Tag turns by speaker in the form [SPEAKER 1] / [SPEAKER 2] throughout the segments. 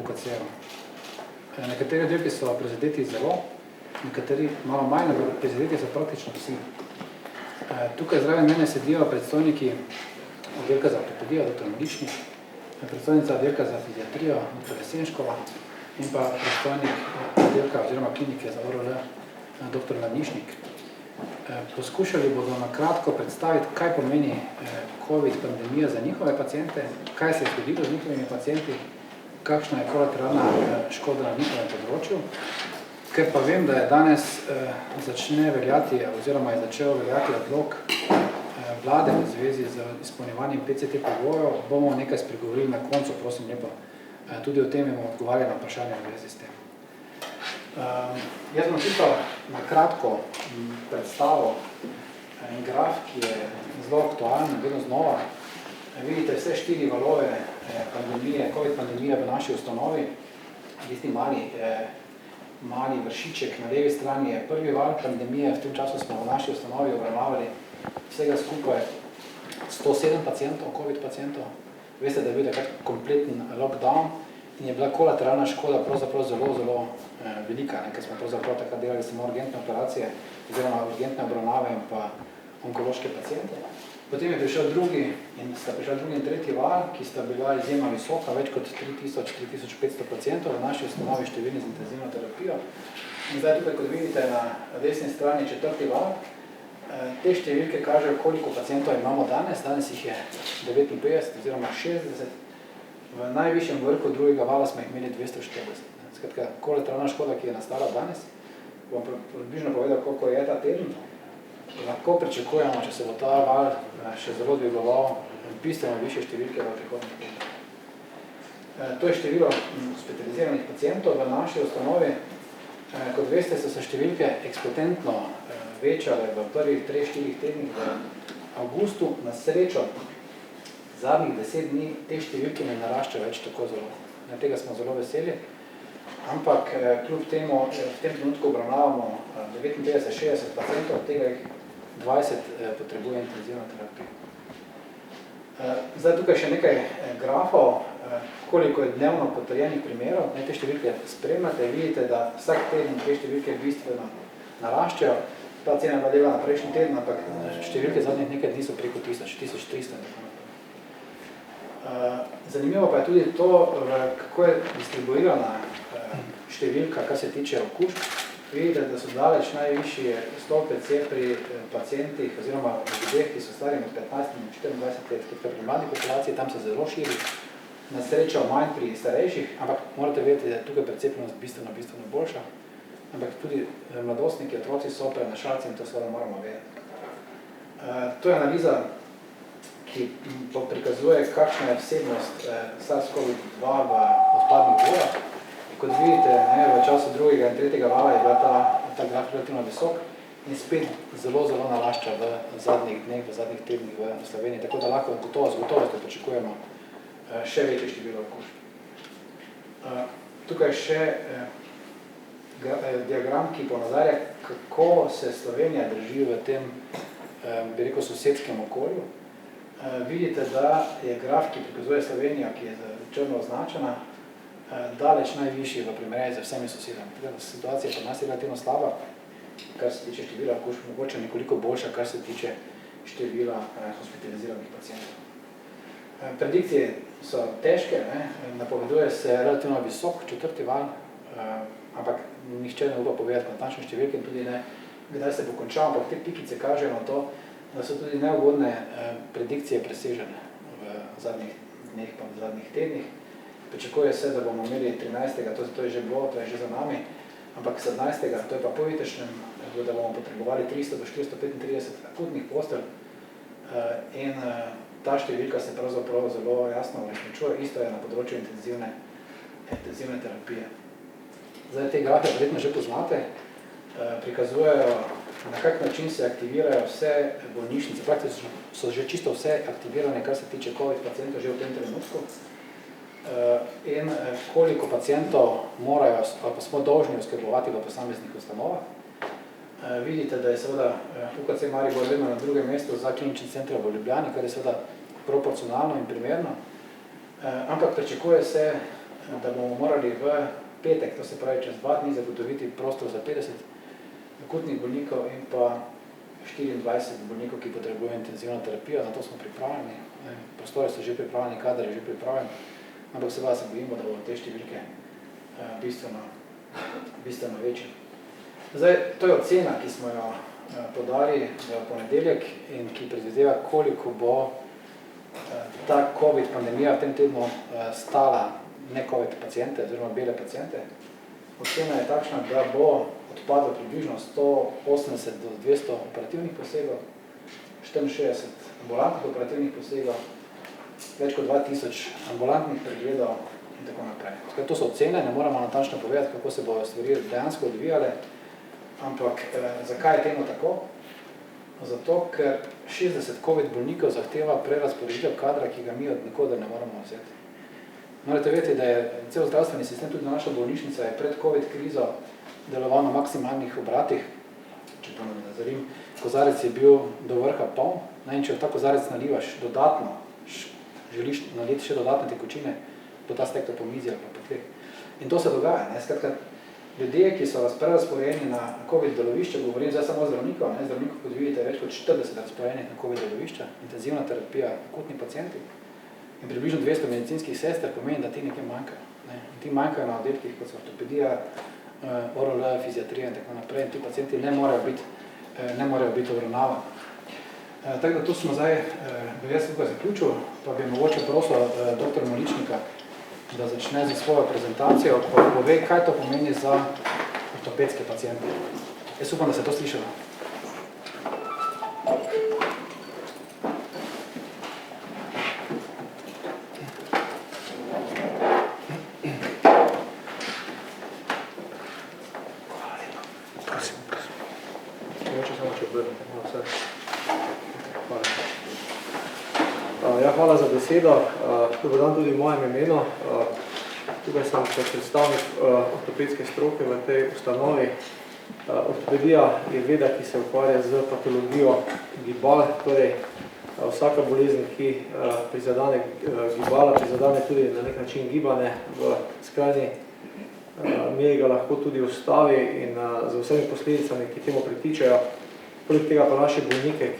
[SPEAKER 1] UKC-ev. Nekateri oddelki so prizadeti zelo, nekateri malo manj, prizadeti so praktično vsi. Tukaj zraven mene sedijo predstojniki oddelka za ortopedijo, dr. Maličnik, predstojnica oddelka za fiziatrijo, dr. Lesenškova in pa predstojnik oddelka oziroma klinike za ORL, dr. Lanišnik. Poskušali bodo na kratko predstaviti, kaj pomeni COVID pandemija za njihove paciente, kaj se je zgodilo z njihovimi pacienti, kakšna je kolateralna škoda na njihovem področju. Ker pa vem, da je danes začne veljati oziroma je začel veljati odlok vlade v zvezi z izpolnjevanjem PCT pogojev, bomo nekaj spregovorili na koncu, prosim lepo, tudi o tem bomo odgovarjali na vprašanje v zvezi s tem. Jaz bom čisto na kratko predstavil en graf, ki je zelo aktualen, vedno znova. Vidite vse 4 valove pandemije, COVID pandemije v naši ustanovi. Tisti mali vršiček na levi strani je prvi val pandemije, v tem času smo v naši ustanovi obravnavali vsega skupaj 107 pacientov, COVID pacientov. Veste, da je bil takrat kompleten lockdown in je bila kolateralna škoda pravzaprav zelo velika, ker smo pravzaprav takrat delali samo urgentne operacije oziroma urgentne obravnave in pa onkološke paciente. Potem je prišel drugi in tretji val, ki sta bila izjemno visoka, več kot 3000-3500 pacientov v naši ustanovi številni z intenzivno terapijo. In zdaj tukaj, kot vidite, na desni strani četrti val, te številke kažejo, koliko pacientov imamo danes. Danes jih je 59 oziroma 60. V najvišjem vrhu drugega vala smo jih imeli 240. Skratka, kolateralna škoda, ki je nastala danes, bom približno povedal, koliko je ta teden. Lahko pričakujemo, če se bo ta val še zelo dvigoval, bistveno više številke v prihodnih letih. To je število hospitaliziranih pacientov v naši ustanovi. Kot veste, so se številke ekspotentno večale v prvih 3-4 tednih v avgustu. Na srečo zadnjih 10 dni te številke ne naraščajo več tako zelo. Tega smo zelo veseli. Ampak kljub temu v tem trenutku obravnavamo 59-60 pacientov, od tega jih 20 potrebuje intenzivno terapijo. Zdaj tukaj še nekaj grafov, koliko je dnevno potrjenih primerov. Te številke spremljate, vidite, da vsak teden te številke bistveno naraščajo. Ta cena je bila delana prejšnji teden, ampak številke zadnjih nekaj dni so preko 1300. Zanimivo pa je tudi to, kako je distribuirana številka, kar se tiče okužb. Vidite, da so daleč najvišji stopec pri pacientih oziroma ljudeh, ki so stari med 15 in 24 let, pri mladih populaciji, tam se zelo širi, na srečo manj pri starejših, ampak morate vedeti, da je tukaj precepljenost bistveno boljša, ampak tudi mladostniki, otroci so prenašalci in to seveda moramo vedeti. To je analiza, ki prikazuje, kakšna je vsebnost SARS-CoV-2 v odpadnih vodah. Kot vidite, v času drugega in tretjega vala je bila ta graf relativno visok in spet zelo narašča v zadnjih dneh, v zadnjih tednih v Sloveniji, tako da lahko z gotovostjo pričakujemo še večje število okužb. Tukaj še diagram, ki ponazarja, kako se Slovenija drži v tem, bi rekel, sosedskem okolju. Vidite, da je graf, ki prikazuje Slovenijo, ki je črno označena, daleč najvišji v primerjavi z vsemi sosedami. Situacija pa nas je relativno slaba, kar se tiče števila okužb, mogoče nekoliko boljša, kar se tiče števila hospitaliziranih pacientov. Predikcije so težke, napoveduje se relativno visok četrti val, ampak nihče ne upa povedati natančne številke in tudi ne, kdaj se bo končal, ampak te pikice kažejo na to, da so tudi neugodne predikcije presežene v zadnjih dneh pa v zadnjih tednih. Pričakuje se, da bomo imeli 13. To je že bilo, to je že za nami, ampak 17. to je pa po jutrišnjem, da bomo potrebovali 300 do 435 akutnih postelj in ta številka se pravzaprav zelo jasno uresničuje, isto je na področju intenzivne terapije. Zdaj te grafe verjetno že poznate, prikazujejo, na kak način se aktivirajo vse bolnišnice, praktično so že čisto vse aktivirane, kar se tiče COVID pacientov že v tem trenutku. In koliko pacientov morajo, ali pa smo dolžni oskrbovati v posameznih ustanovah. Vidite, da je seveda UKC Maribor vedno na drugem mestu za klinični center v Ljubljani, kar je seveda proporcionalno in primerno. Ampak pričakuje se da bomo morali v petek, to se pravi čez 2 dni, zagotoviti prostor za 50 akutnih bolnikov in pa 24 bolnikov, ki potrebujejo intenzivno terapijo, na to smo pripravljeni. Prostore so že pripravljeni, kader je že pripravljen, ampak se bojimo, da bodo te številke bistveno večje. Zdaj, to je ocena, ki smo jo podali v ponedeljek in ki predvideva, koliko bo ta COVID pandemija v tem tednu stala ne-COVID paciente oziroma bele paciente. Ocena je takšna, da bo odpadlo približno 180 do 200 operativnih posegov, 64 ambulantnih operativnih posegov, več kot 2000 ambulantnih pregledov in tako naprej. To so ocene, ne moramo natančno povedati, kako se bodo stvari dejansko odvijale, ampak zakaj je temu tako? Zato, ker 60 COVID bolnikov zahteva prerazporeditev kadra, ki ga mi od nikoder ne moramo vzeti. Morate vedeti, da je cel zdravstveni sistem, tudi naša bolnišnica, je pred COVID krizo deloval na maksimalnih obratih. Če pa ne nazarim, kozarec je bil do vrha poln, in če v ta kozarec nalivaš dodatno, želiš naliti še dodatne tekočine, bo ta stekla po mizi ali pa po tleh. In to se dogaja. Skratka, ljudje, ki so prerazporejeni na COVID delovišče, govorim zdaj samo o zdravnikov, zdravnikov, kot vidite, več kot 40 razporejenih na COVID delovišča, intenzivna terapija, akutni pacienti in približno 200 medicinskih sester pomeni, da ti nekaj manjkajo. Ti manjkajo na oddelkih, kot so ortopedija, ORL, fiziatrija in tako naprej, in ti pacienti ne morejo biti obravnavani. Tako da tu smo zdaj, bi jaz tukaj zaključil, pa bi mogoče prosil dr. Moličnika, da začne z svojo prezentacijo, pa pove, kaj to pomeni za ortopedske paciente. Jaz upam, da se to slišalo.
[SPEAKER 2] Hvala za besedo. Dober dan tudi v mojem imenu. Tukaj sem predstavnik ortopedske stroke v tej ustanovi. Ortopedija je veda, ki se ukvarja z patologijo gibal, torej vsaka bolezen, ki prizadane gibala, prizadane tudi na nek način gibane v skrajni meri ga lahko tudi ustavi in z vsemi posledicami, ki temu pritičajo. Poleg tega pa naše bolnike,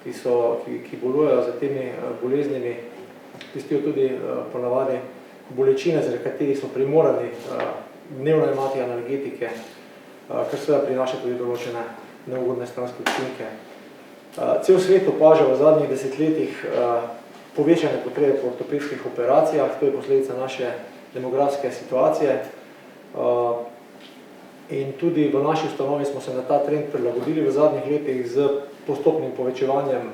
[SPEAKER 2] ki bolujejo za temi boleznimi, pestijo tudi ponavadi bolečine, zaradi katerih so primorani dnevno imati analgetike, kar seveda prinaša tudi določene neugodne stranske učinke. Cel svet opaža v zadnjih desetletjih povečane potrebe po ortopedskih operacijah, to je posledica naše demografske situacije. In tudi v naši ustanovi smo se na ta trend prilagodili v zadnjih letih z postopnim povečevanjem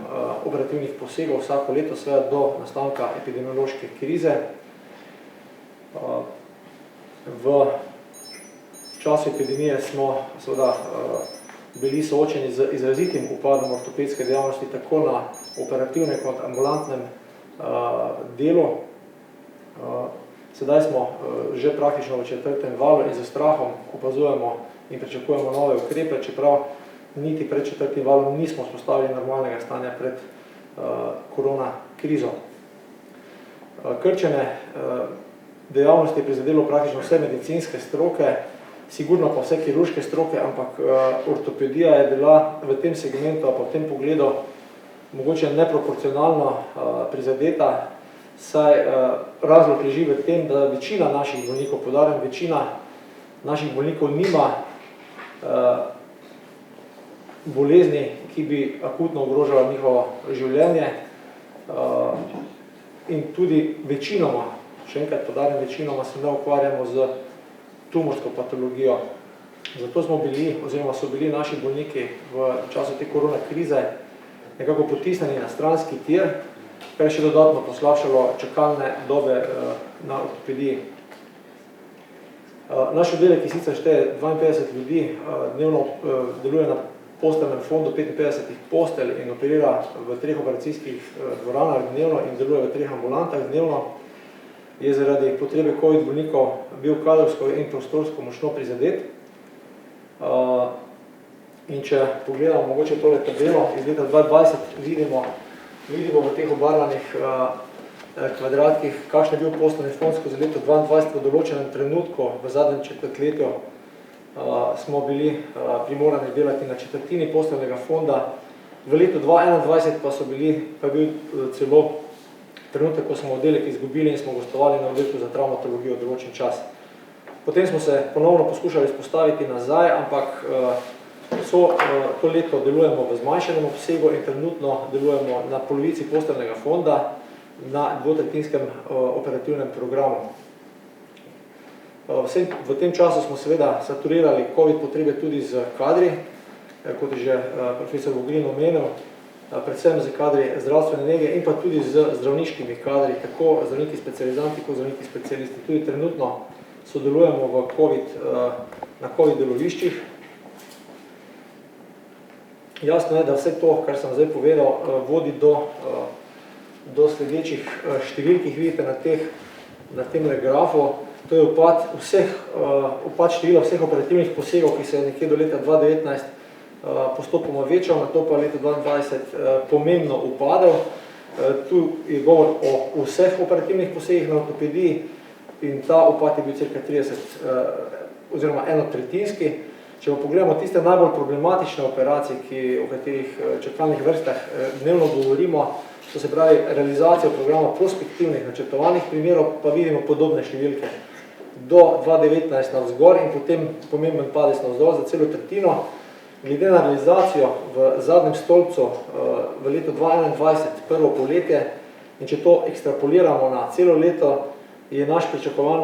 [SPEAKER 2] operativnih posegov vsako leto, seveda do nastanka epidemiološke krize. V času epidemije smo seveda bili soočeni z izrazitim upadom ortopedske dejavnosti tako na operativnem kot ambulantnem delu. Sedaj smo že praktično v 4. valu in z strahom opazujemo in pričakujemo nove ukrepe, čeprav niti pred 4. valom nismo vzpostavili normalnega stanja pred korona krizo. Krčenje dejavnosti je prizadelo praktično vse medicinske stroke, sigurno pa vse kirurške stroke, ampak ortopedija je bila v tem segmentu, pa v tem pogledu mogoče neproporcionalno prizadeta, saj razlog leži v tem, da večina naših bolnikov, poudarjam, večina naših bolnikov nima bolezni, ki bi akutno ogrožala njihovo življenje in tudi večinoma, še enkrat poudarjam, večinoma se ne ukvarjamo z tumorsko patologijo. Zato smo bili, oziroma so bili naši bolniki v času te korona krize nekako potisnjeni na stranski tir, kar je še dodatno poslabšalo čakalne dobe na ortopediji. Naš oddelek, ki sicer šteje 52 ljudi, dnevno deluje na postelnem fondu 55 postelj in operira v 3 operacijskih dvoranah dnevno in deluje v 3 ambulantah dnevno, je zaradi potrebe COVID bolnikov bil kadrovsko in prostorsko močno prizadet. In če pogledamo mogoče tole tabelo iz leta 2020, vidimo v teh obarvanih kvadratkih, kakšen je bil poslovni fond skozi leto 2022 v določenem trenutku, v zadnjem četrtletju smo bili primorani delati na četrtini poslovnega fonda. V letu 2021 pa je bil celo trenutek, ko smo oddelek izgubili in smo gostovali na oddelku za travmatologijo določen čas. Potem smo se ponovno poskušali vzpostaviti nazaj, ampak to leto delujemo v zmanjšanem obsegu in trenutno delujemo na polovici poslovnega fonda na dvotretjinskem operativnem programu. V tem času smo seveda saturirali COVID potrebe tudi z kadri, kot je že profesor Vogrin omenil, predvsem z kadri zdravstvene nege in pa tudi z zdravniškimi kadri, tako zdravniki specializanti, kot zdravniki specialisti. Tudi trenutno sodelujemo na COVID deloviščih. Jasno je, da vse to, kar sem zdaj povedal, vodi do sledečih številk, ki jih vidite na tem grafu. To je upad števila vseh operativnih posegov, ki se je nekje do leta 2019 postopoma večal, na to pa leta 2020 pomembno upadel. Tu je govor o vseh operativnih posegih na ortopediji in ta upad je bil cirka 30 oziroma enotretjinski. Če pa pogledamo tiste najbolj problematične operacije, o katerih čakalnih vrstah dnevno govorimo, to se pravi realizacijo programa prospektivnih načrtovanih primerov, pa vidimo podobne številke. Do 2019 navzgor in potem pomemben padec navzdol za celo tretjino. Glede na realizacijo v zadnjem stolpcu v letu 2021, prvo polletje, in če to ekstrapoliramo na celo leto, je naš pričakovan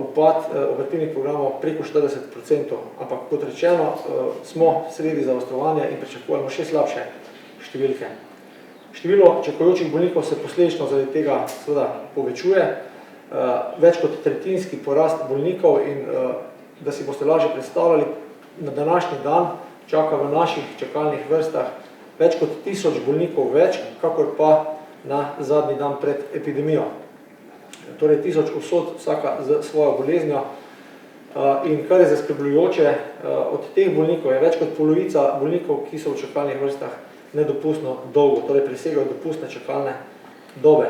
[SPEAKER 2] upad operativnih programov preko 40%, ampak kot rečeno, smo sredi zaostrovanja in pričakujemo še slabše številke. Število čakajočih bolnikov se posledično zaradi tega seveda povečuje, več kot tretjinski porast bolnikov in da si boste lažje predstavljali, na današnji dan čaka v naših čakalnih vrstah več kot 1000 bolnikov več, kakor pa na zadnji dan pred epidemijo. Torej 1000 usod vsaka z svojo boleznjo in kar je zaskrbljujoče, od teh bolnikov je več kot polovica bolnikov, ki so v čakalnih vrstah nedopustno dolgo, torej presegajo dopustne čakalne dobe.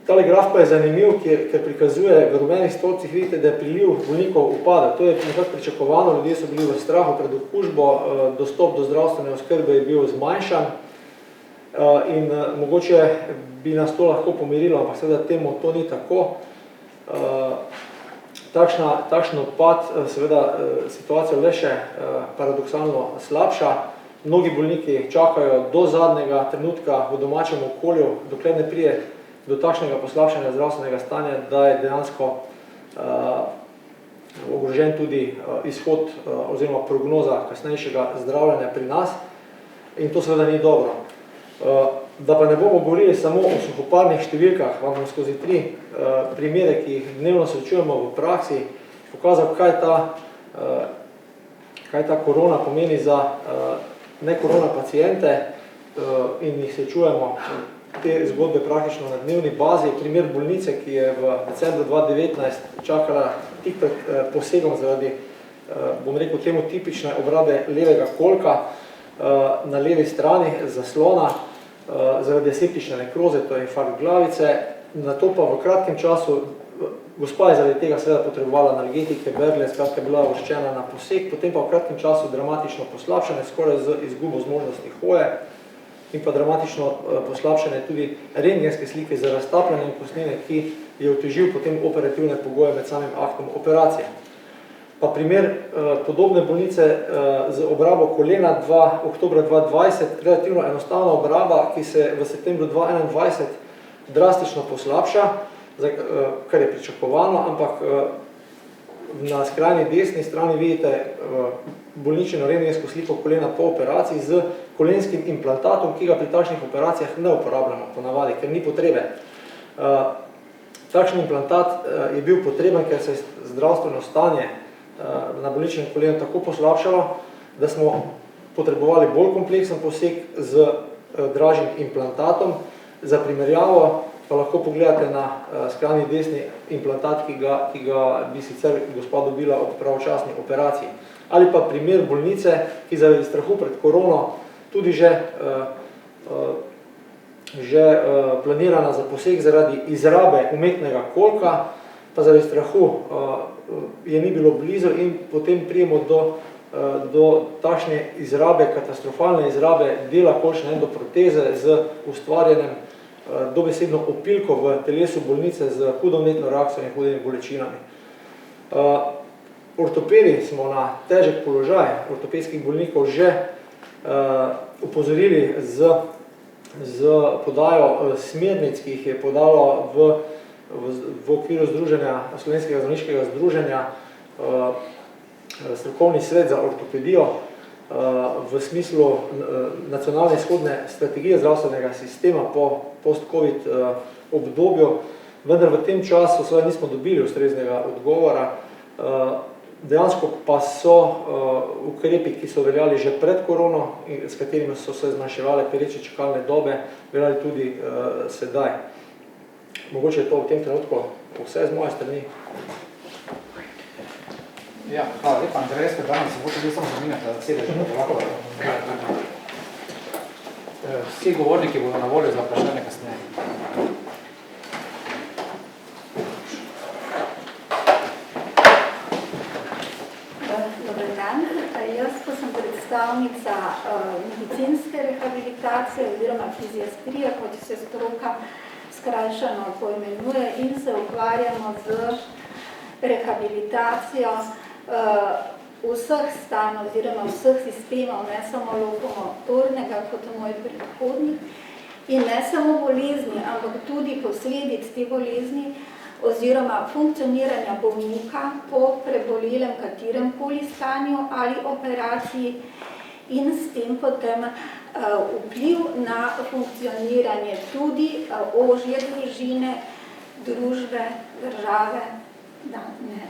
[SPEAKER 2] Tale graf pa je zanimiv, ker prikazuje v rumenih stolpcih, vidite, da je priliv bolnikov upada. To je nekako pričakovano, ljudje so bili v strahu pred okužbo, dostop do zdravstvene oskrbe je bil zmanjšan in mogoče bi nas to lahko pomirilo, ampak seveda temu to ni tako. Takšen upad seveda situacijo le še paradoksalno slabša. Mnogi bolniki čakajo do zadnjega trenutka v domačem okolju, dokler ne pride do takšnega poslabšanja zdravstvenega stanja, da je dejansko ogrožen tudi izhod oziroma prognoza kasnejšega zdravljenja pri nas in to seveda ni dobro. Da pa ne bomo govorili samo o suhoparnih številkah, vam bom skozi 3 primere, ki jih dnevno srečujemo v praksi, pokazal, kaj ta korona pomeni za nekorona paciente in jih srečujemo te zgodbe praktično na dnevni bazi. Primer bolnice, ki je v decembru 2019 čakala tik pred posegom zaradi, bom rekel, temu tipične obrabe levega kolka na levi strani zaslona zaradi aseptične nekroze, to je infarkt glavice. Na to pa v kratkem času, gospa je zaradi tega seveda potrebovala analgetike, bergle, skratka bila uvrščena na poseg, potem pa v kratkem času dramatično poslabšanje, skoraj z izgubo zmožnosti hoje in pa dramatično poslabšanje tudi rentgenske slike z raztapljanjem kostnine, ki je otežil potem operativne pogoje med samim aktom operacije. Pa primer podobne bolnice z obrabo kolena oktobra 2020, relativno enostavna obraba, ki se v septembru 2021 drastično poslabša, kar je pričakovano, ampak na skrajni desni strani vidite bolničino rentgensko sliko kolena po operaciji z kolenskim implantatom, ki ga pri takšnih operacijah ne uporabljamo ponavadi, ker ni potrebe. Takšen implantat je bil potreben, ker se je zdravstveno stanje na bolničnem kolenu tako poslabšalo, da smo potrebovali bolj kompleksen poseg z dražjim implantatom. Za primerjavo pa lahko pogledate na skrajni desni implantat, ki ga bi sicer gospa dobila ob pravočasni operaciji. Ali pa primer bolnice, ki zaradi strahu pred korono tudi že že planirana za poseg zaradi izrabe umetnega kolka, pa zaradi strahu je ni bilo blizu in potem prijemo do takšne izrabe, katastrofalne izrabe dela kolčne endoproteze z ustvarjanjem dobesedno opilko v telesu bolnice z hudo vnetno reakcijo in hudimi bolečinami. Ortopedi smo na težek položaj ortopedskih bolnikov že upozorili z podajo smernic, ki jih je podalo v okviru združenja, Slovenskega zdravniškega združenja strokovni svet za ortopedijo v smislu nacionalne izhodne strategije zdravstvenega sistema po post-covid obdobju, vendar v tem času seveda nismo dobili ustreznega odgovora. Dejansko pa so ukrepi, ki so veljali že pred korono, s katerimi so se zmanjševale pereče čakalne dobe, veljali tudi sedaj. Mogoče je to v tem trenutku vse z moje strani.
[SPEAKER 1] Ja, hvala lepa, Andrej, ker danes se bo tudi samo zamenjati, da sedeže, da lahko. Vsi govorniki bodo na voljo za vprašanje kasneje.
[SPEAKER 3] Dobar dan, jaz pa sem predstavnica medicinske rehabilitacije oziroma fizioterapije, kot se stroka skrajšano poimenuje, in se ukvarjamo z rehabilitacijo vseh stanj oziroma vseh sistemov, ne samo lokomotornega kot moj predhodnik, in ne samo bolezni, ampak tudi posledic te bolezni oziroma funkcioniranja bolnika po prebolelem kateremkoli stanju ali operaciji in s tem potem vpliv na funkcioniranje tudi ožje družine, družbe, države, da ne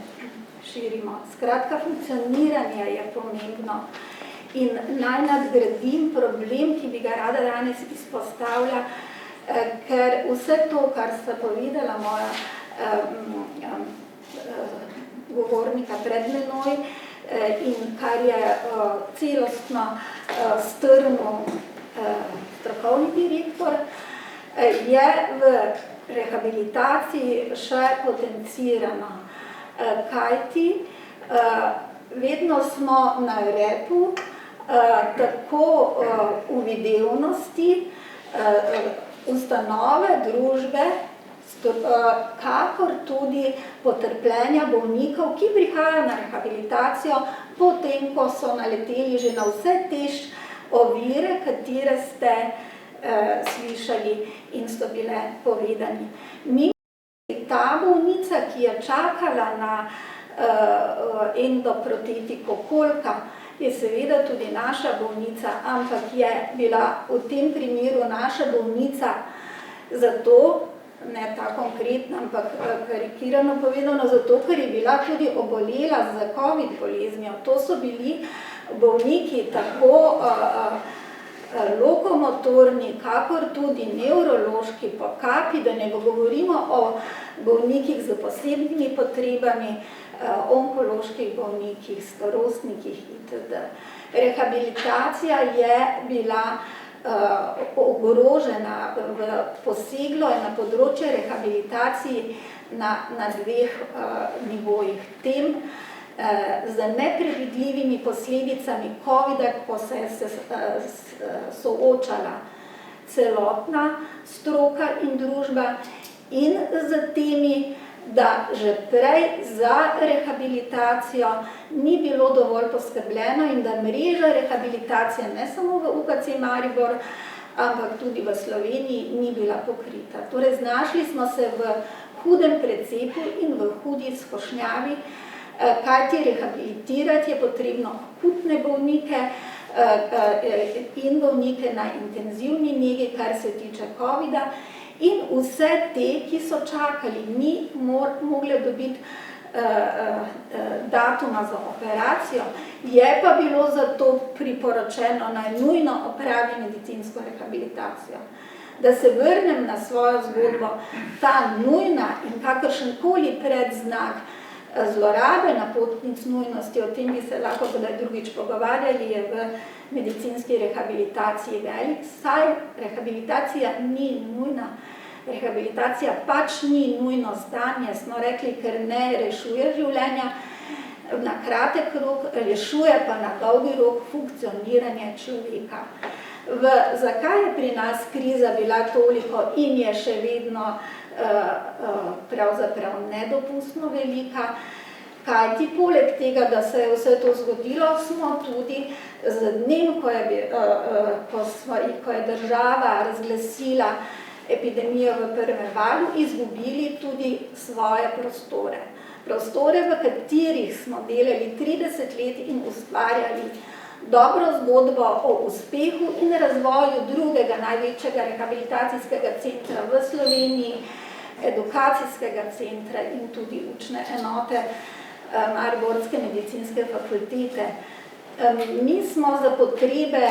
[SPEAKER 3] širimo. Skratka, funkcioniranje je pomembno in naj nadgradim problem, ki bi ga rada danes izpostavlja, ker vse to, kar sta povedala moja govornika pred menoj in kar je celostno strnil strokovni direktor, je v rehabilitaciji še potencirano. Kajti vedno smo na repu tako uvidevnosti ustanove, družbe, kakor tudi potrpljenja bolnikov, ki prihajajo na rehabilitacijo, potem, ko so naleteli že na vse te ovire, katere ste slišali in so bile povedani. Ta bolnica, ki je čakala na endoprotetiko kolka, je seveda tudi naša bolnica, ampak je bila v tem primeru naša bolnica zato, ne ta konkretna, ampak karikirano povedano, zato, ker je bila tudi obolela za COVID boleznijo. To so bili bolniki tako lokomotorni, kakor tudi nevrološki po kapi, da ne govorimo o bolnikih z posebnimi potrebami, onkoloških bolnikih, starostnikih itd. Rehabilitacija je bila ogrožena, poseglo je na področje rehabilitaciji na dveh nivojih. Tem z nepredvidljivimi posledicami COVID-a, ko se je soočala celotna stroka in družba, in z temi, da že prej za rehabilitacijo ni bilo dovolj poskrbljeno in da mreža rehabilitacije ne samo v UKC Maribor, ampak tudi v Sloveniji ni bila pokrita. Torej, znašli smo se v hudem precepu in v hudi skošnjavi, kajti rehabilitirati je potrebno akutne bolnike in bolnike na intenzivni negi, kar se tiče COVID-a, in vse te, ki so čakali, ni mogli dobiti datuma za operacijo, je pa bilo zato priporočeno naj nujno opravi medicinsko rehabilitacijo. Da se vrnem na svojo zgodbo, ta nujna in kakršenkoli predznak zlorabe napotnic nujnosti, o tem bi se lahko kdaj drugič pogovarjali, je v medicinski rehabilitaciji velik, saj rehabilitacija ni nujna. Rehabilitacija pač ni nujno stanje, smo rekli, ker ne rešuje življenja na kratek rok, rešuje pa na dolgi rok funkcioniranje človeka. Zakaj je pri nas kriza bila toliko in je še vedno pravzaprav nedopustno velika? Kajti poleg tega, da se je vse to zgodilo, smo tudi z dnem, ko je država razglasila epidemijo v prvem valu, izgubili tudi svoje prostore. Prostore, v katerih smo delali 30 let in ustvarjali dobro zgodbo o uspehu in razvoju drugega največjega rehabilitacijskega centra v Sloveniji, edukacijskega centra in tudi učne enote Mariborske medicinske fakultete. Mi smo za potrebe,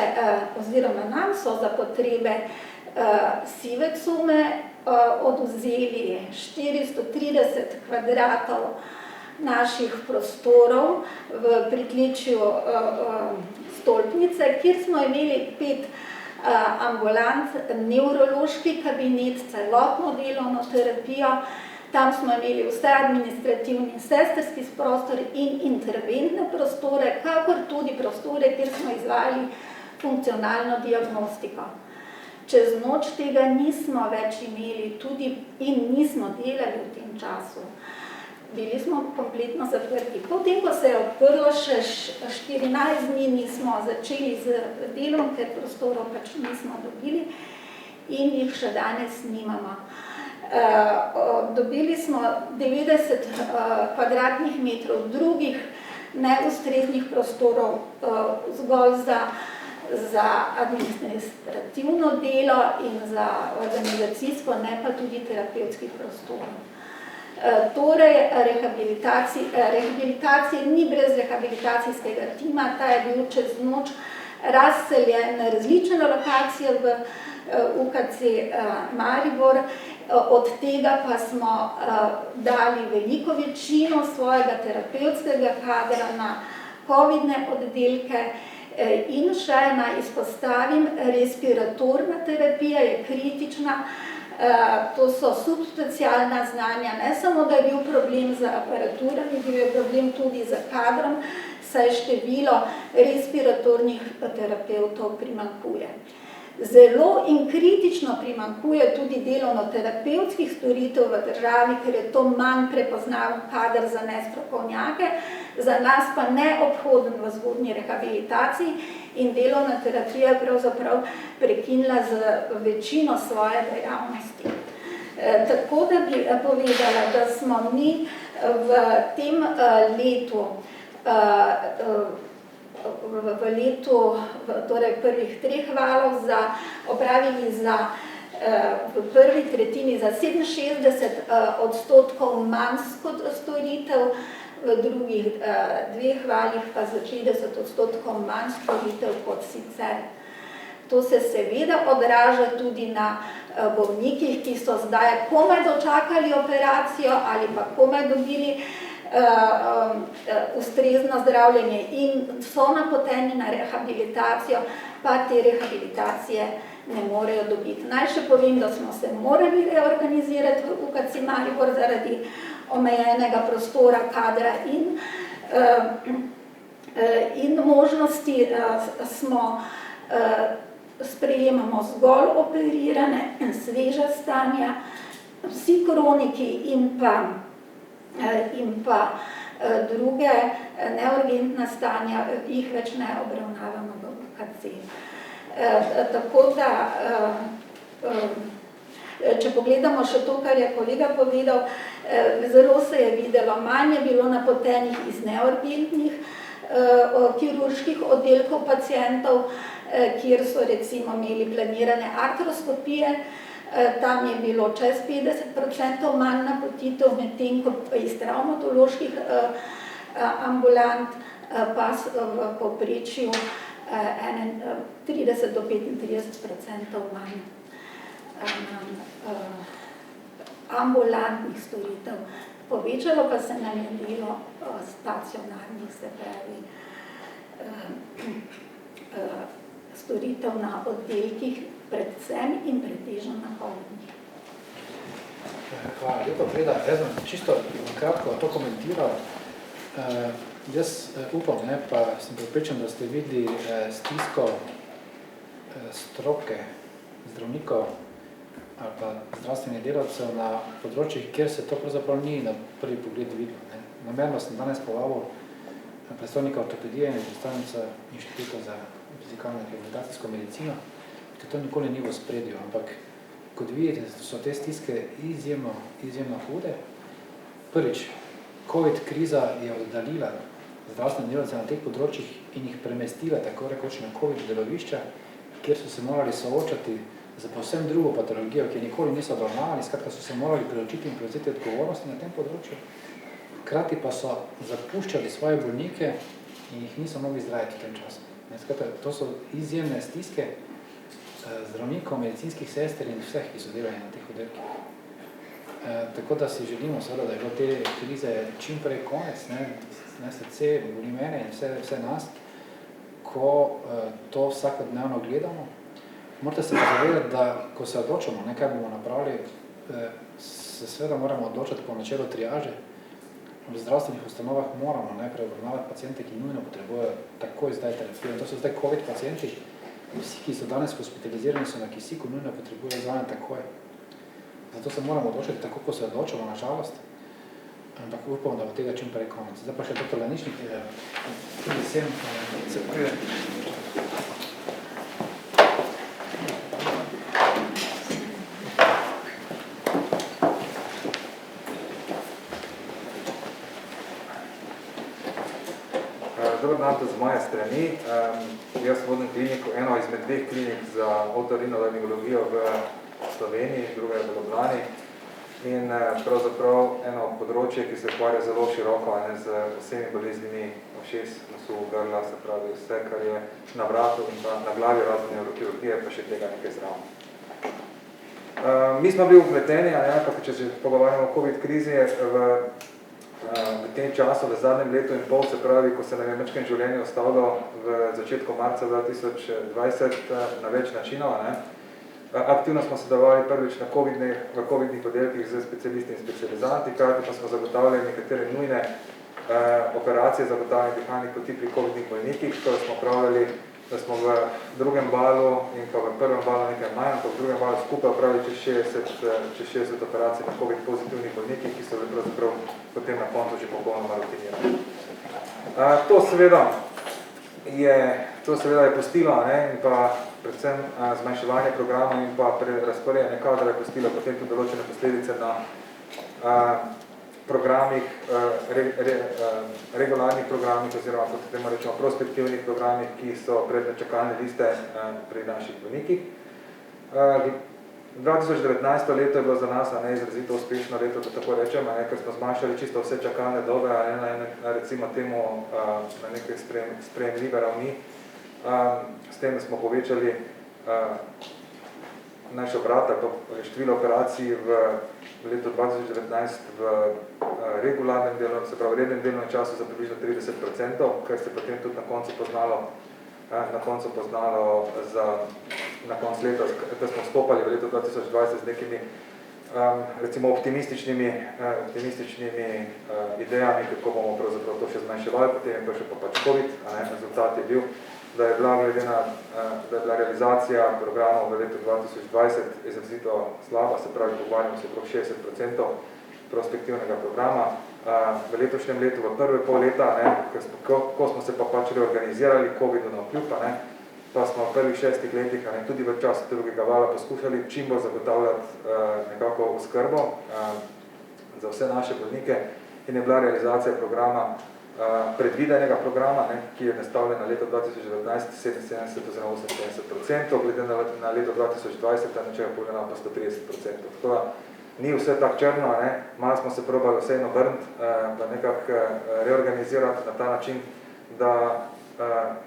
[SPEAKER 3] oziroma nam so za potrebe sive cume odvzeli 430 kvadratov naših prostorov v pritličju Stolpnice, kjer smo imeli 5 ambulant, nevrološki kabinet, celotno delovno terapijo. Tam smo imeli vse administrativni sestrski prostor in interventne prostore, kakor tudi prostore, kjer smo izvajali funkcionalno diagnostiko. Čez noč tega nismo več imeli tudi in nismo delali v tem času. Bili smo kompletno zaprti. Potem, ko se je odprlo, še 14 dni nismo začeli z delom, ker prostorov pač nismo dobili in jih še danes nimamo. Dobili smo 90 kvadratnih metrov drugih neustreznih prostorov zgolj za administrativno delo in za organizacijsko, ne pa tudi terapevtskih prostorov. Torej, rehabilitacija ni brez rehabilitacijskega tima, ta je bil čez noč razseljen na različne lokacije v UKC Maribor, od tega pa smo dali veliko večino svojega terapevtskega kadra na covidne oddelke in še naj izpostavim, respiratorna terapija je kritična. To so subspecialna znanja, ne samo, da je bil problem z aparaturami, bil je problem tudi z kadrom, saj število respiratornih terapevtov primanjkuje. Zelo in kritično primanjkuje tudi delovno-terapevtskih storitev v državi, ker je to manj prepoznaven kader za nestrokovnjake, za nas pa neobhoden v zgodnji rehabilitaciji in delovna terapija je pravzaprav prekinila z večino svoje dejavnosti. Tako da bi povedala, da smo mi v tem letu torej prvih 3 valov opravili v prvi tretjini za 67% manj storitev, v drugih 2 valih pa za 60% manj storitev kot sicer. To se seveda odraža tudi na bolnikih, ki so zdaj komaj dočakali operacijo ali pa komaj dobili ustrezno zdravljenje in so napoteni na rehabilitacijo, pa te rehabilitacije ne morejo dobiti. Naj še povem, da smo se morali reorganizirati v UKC Maribor zaradi omejenega prostora, kadra in možnosti sprejemamo zgolj operirane, sveža stanja, vsi kroniki in pa druge neurgentna stanja, jih več ne obravnavamo v UKC. Tako da, če pogledamo še to, kar je kolega povedal, zelo se je videlo, manj je bilo napotenih iz neurgentnih kirurških oddelkov pacientov, kjer so recimo imeli planirane artroskopije, tam je bilo čez 50% manj napotitev, medtem ko iz traumatoloških ambulant pa v povprečju 30 do 35% manj ambulantnih storitev. Povečalo pa se nam je delo stacionarnih, se pravi, storitev na oddelkih, predvsem in pretežno na covidnih.
[SPEAKER 1] Hvala lepa, Freda. Jaz bom čisto kratko to komentiral. Jaz upam, pa sem prepričan, da ste videli stisko stroke zdravnikov ali pa zdravstvenih delavcev na področjih, kjer se to pravzaprav ni na prvi pogled videlo. Namerno sem danes povabil predstavnika ortopedije in predstavnica Inštituta za fizikalno in rehabilitacijsko medicino, ker to nikoli ni v ospredju, ampak kot vidite, so te stiske izjemno hude. Prvič, COVID kriza je oddaljila zdravstvene delavce na teh področjih in jih premestila tako rekoč na COVID delovišča, kjer so se morali soočati za povsem drugo patologijo, ki nikoli niso obravnavali, skratka so se morali preučiti in prevzeti odgovornosti na tem področju. Hkrati pa so zapuščali svoje bolnike in jih niso mogli zdraviti v tem času. Skratka, to so izjemne stiske zdravnikov, medicinskih sester in vseh, ki so delali na teh oddelkih. Tako da si želimo, seveda, da je bilo te krize čim prej konec, srce boli mene in vse nas, ko to vsakodnevno gledamo. Morate se zavedati, da ko se odločamo, kaj bomo napravili, se seveda moramo odločiti po načelu triaže. V zdravstvenih ustanovah moramo najprej obravnavati paciente, ki nujno potrebujejo takoj zdaj terapijo. In to so zdaj COVID pacienti. Vsi, ki so danes hospitalizirani, so na kisiku, nujno potrebujejo zvanje takoj. Zato se moramo odločiti tako, ko se odločamo, na žalost. Ampak upamo, da bo tega čim prej konec. Zdaj pa še dr. Laničnik, tudi sem se pride.
[SPEAKER 4] Dobar dan tudi z moje strani. Jaz vodim kliniko, eno izmed dveh klinik za otorinolaringologijo v Sloveniji, druga je v Ljubljani. In pravzaprav eno področje, ki se ukvarja zelo široko z vsemi boleznimi ušes, nosu, grla, se pravi vse, kar je na vratu in pa na glavi razne neurokirurgije, pa še tega nekaj zraven. Mi smo bili vpleteni, če že pogovarjamo o COVID krizi, v tem času, v zadnjem letu in pol, se pravi, ko se nam je večkem življenje ostalo v začetku marca 2020 na več načinov. Aktivno smo sodelovali prvič v covidnih oddelkih z specialisti in specializanti, hkrati pa smo zagotavljali nekatere nujne operacije zagotavljanja dihalnih poti pri covidnih bolnikih, to smo pravljali, da smo v drugem valu in pa v prvem valu nekaj manj, pa v drugem valu skupaj opravili čez 60 operacij na COVID pozitivnih bolnikih, ki so bili pravzaprav potem na koncu že popolnoma rutinirani. To seveda je pustilo in pa predvsem zmanjševanje programov in pa razporejanje kadra je pustilo potem tudi določene posledice na programih, regularnih programih oziroma, kot temu rečemo, prospektivnih programih, ki so predmet čakalne liste pri naših bolnikih. 2019 leto je bilo za nas izrazito uspešno leto, da tako rečem, ker smo zmanjšali čisto vse čakalne dobe, recimo temu na nekaj sprejemljive ravni, s tem, da smo povečali naše obrata, število operacij v letu 2019 v regularnem delu, se pravi rednem delovnem času za približno 30%, kar se potem tudi na koncu poznalo na konc leta, da smo vstopali v letu 2020 z nekimi recimo optimističnimi idejami, kako bomo pravzaprav to še zmanjševali, potem je prišel pa pač COVID, rezultat je bil, da je bila realizacija programov v letu 2020 izrazito slaba, se pravi, pogovarjamo se okrog 60% prospektivnega programa. V letošnjem letu, v prve pol leta, ko smo se pa pač reorganizirali COVID-u na vkljub, pa smo v prvih 6 letih, tudi v času drugega vala, poskušali čim bolj zagotavljati nekako oskrbo za vse naše bolnike in je bila realizacija programa, predvidenega programa, ki je nastavljen na leto 2019 77 oziroma 78%, glede na leto 2020, nečega pogledamo pa 130%. Tako da ni vse tako črno, malo smo se probali vseeno vrniti, da nekako reorganizirati na ta način, da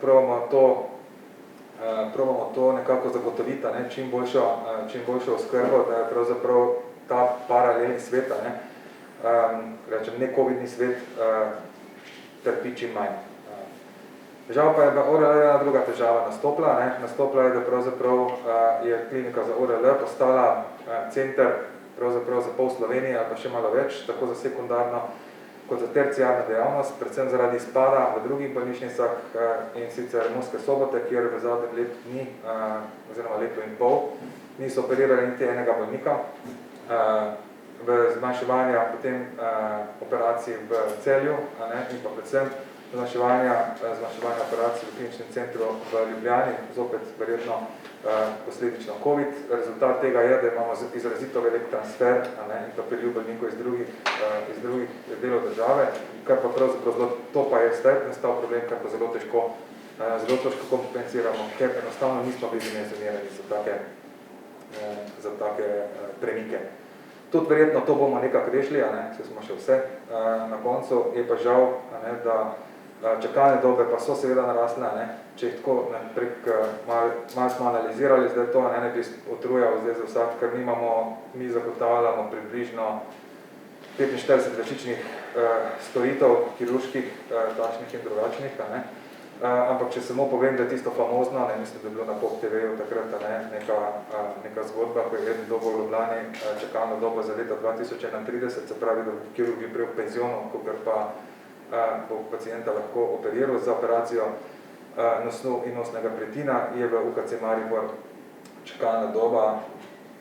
[SPEAKER 4] probamo to nekako zagotoviti, čim boljšo oskrbo, da je pravzaprav ta paralelni svet, rečem, ne-covidni svet trpi čim manj. Žal pa je ORL ena druga težava nastopila. Nastopila je, da pravzaprav je klinika za ORL postala center pravzaprav za pol Slovenije ali pa še malo več, tako za sekundarno kot za terciarno dejavnost, predvsem zaradi izpada v drugih bolnišnicah in sicer Murske Sobote, kjer v zadnjem letu dni, oziroma leto in pol, niso operirali niti enega bolnika. V zmanjševanja potem operacij v Celju in pa predvsem zmanjševanja operacij v kliničnem centru v Ljubljani, zopet verjetno posledično COVID. Rezultat tega je, da imamo izrazito velik transfer in pa priliv bolnikov iz drugih delov države, kar pa pravzaprav to pa je zdaj nastal problem, kar pa zelo težko kompensiramo, ker enostavno nismo bili dimenzionirani za take premike. Tudi verjetno to bomo nekako rešili, se smo še vse na koncu, je pa žal, da čakalne dobe pa so seveda narasle, če jih tako malo smo analizirali, zdaj to ne bi utrujal zdaj za vsak, ker mi zagotavljamo približno 45 različnih storitev, kirurških, takšnih in drugačnih, ampak če samo povem, da je tisto famozno, mislim, da je bilo na Pop TV-ju takrat neka zgodba, ko je eden dobo v Ljubljani čakalna doba za leta 2031, se pravi, da bo kirurg je prej v penzionu, kogar pa bo pacienta lahko operiral za operacijo nosnu in nosnega pletina, je v UKC Maribor čakalna doba,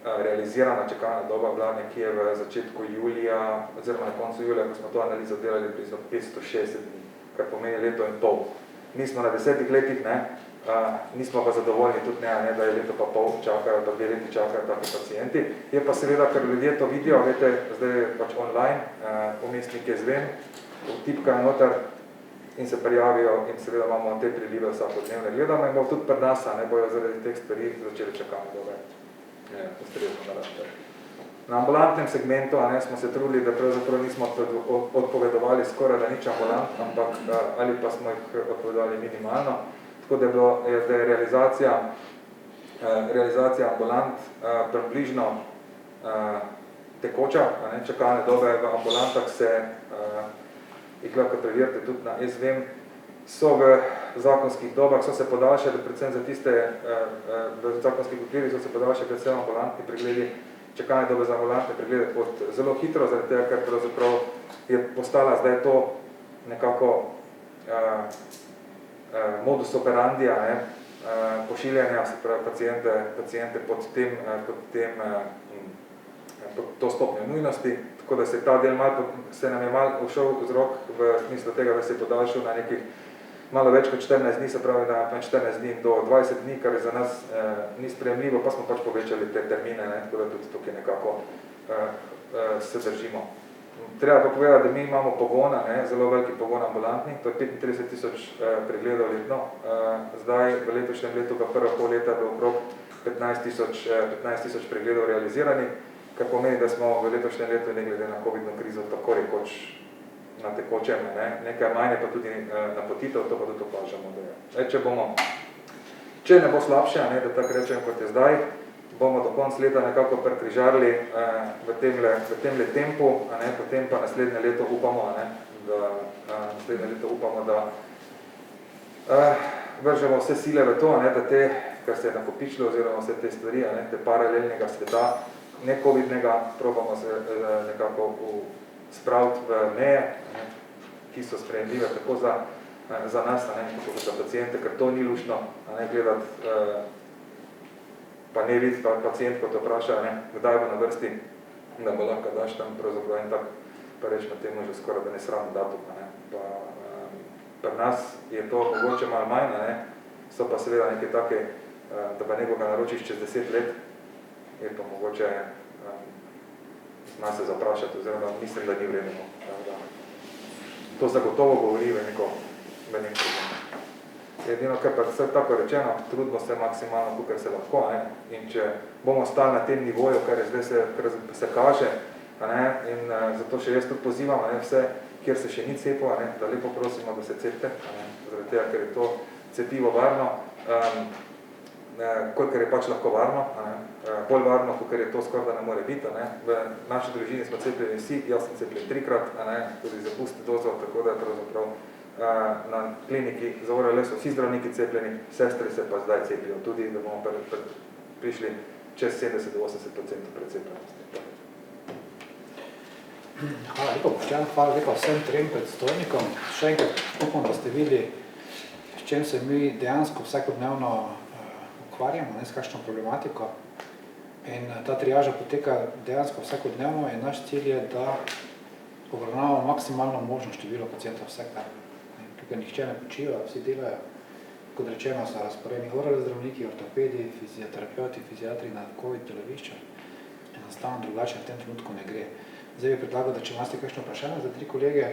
[SPEAKER 4] realizirana čakalna doba bila nekje v začetku julija, oziroma na koncu julija, ko smo to analizo delali, približno 560 dni, kar pomeni leto in pol. Mi smo na 10 letih, nismo pa zadovoljni tudi da je leto pa pol čakajo, pa 2 leti čakajo taki pacienti. Je pa seveda, ker ljudje to vidijo, veste, zdaj je pač online, umestnik je zven, vtipkajo noter in se prijavijo in seveda imamo te prilive vsakodnevne. Gledamo in bo tudi pri nas, bojo zaradi teh stvari začeli čakalne dobe ustrezno naraščati. Na ambulantnem segmentu smo se trudili, da pravzaprav nismo odpovedovali skoraj da nič ambulant, ampak ali pa smo jih odpovedovali minimalno. Tako da je realizacija ambulant približno tekoča. Čakalne dobe v ambulantah jih lahko preverite tudi na SVM, so v zakonskih dobah, so se podaljšali predvsem za tiste, v zakonskih okvirih so se podaljšali predvsem ambulantni pregledi, čakalne dobe za ambulantne preglede zelo hitro, zaradi tega, ker pravzaprav je postala zdaj to nekako modus operandi pošiljanja, se pravi paciente pod to stopnjo nujnosti, tako da se ta del se nam je malo ušel z rok v smislu tega, da se je podaljšal na nekih malo več kot 14 dni, se pravi na 14 dni do 20 dni, kar je za nas ni sprejemljivo, pa smo pač povečali te termine, tako da tudi tukaj nekako se držimo. Treba pa povedati, da mi imamo pogona, zelo veliki pogon ambulantni, to je 35,000 pregledov letno. Zdaj v letošnjem letu, pa prvo pol leta, bo okrog 15,000 pregledov realizirani, kar pomeni, da smo v letošnjem letu, ne glede na COVID-no krizo, tako rekoč na tekočem, nekaj manj je pa tudi napotitev, to pa tudi opažamo. Če ne bo slabše, da tako rečem, kot je zdaj, bomo do konca leta nekako prekrižarili v temle tempu, potem pa naslednje leto upamo, da vržemo vse sile v to, da te, kar se je nakopičilo, oziroma vse te stvari, te paralelnega sveta, ne-covidnega, probamo se nekako spraviti v meje, ki so sprejemljive tako za nas, tako za paciente, ker to ni luštno, gledati, pa ne videti pacient, ko te vpraša, kdaj bo na vrsti, da bo lahko daš tam pravzaprav en tak, pa rečemo temu že skoraj, da ne sravno datum. Pri nas je to mogoče malo manj, so pa seveda nekaj take, da pa nekoga naročiš čez 10 let, je pa mogoče nas se zaprašati, oziroma mislim, da ni vredno. To zagotovo govori v neko problem. Edino, kar pa vse tako rečeno, trudimo se maksimalno, kar se lahko, in če bomo ostali na tem nivoju, kar je zdaj se kaže, in zato še jaz tudi pozivam vse, kjer se še ni cepilo, da lepo prosimo, da se cepite, zaradi tega, ker je to cepivo varno. kolikor je pač lahko varno, bolj varno, kolikor je to skoraj da ne more biti. V naši družini smo cepljeni vsi, jaz sem cepljen 3-krat, tudi za booster dozo, tako da pravzaprav na kliniki za ORL so vsi zdravniki cepljeni, sestri se pa zdaj cepijo, tudi da bomo prišli čez 70-80% precepljenosti.
[SPEAKER 1] Hvala lepa, Boštjan, hvala lepa vsem trem predstojnikom. Še enkrat upam, da ste videli, s čem se mi dejansko vsakodnevno ukvarjamo, s kakšno problematiko. In ta triaža poteka dejansko vsakodnevno in naš cilj je, da obravnavamo maksimalno možno število pacientov vsak dan. Tukaj nihče ne počiva, vsi delajo. Kot rečeno, so razporejeni ORL zdravniki, ortopedi, fizioterapeuti, fiziatri na COVID delovišča. Enostavno drugače v tem trenutku ne gre. Zdaj bi predlagal, da če imate kakšno vprašanje za 3 kolege,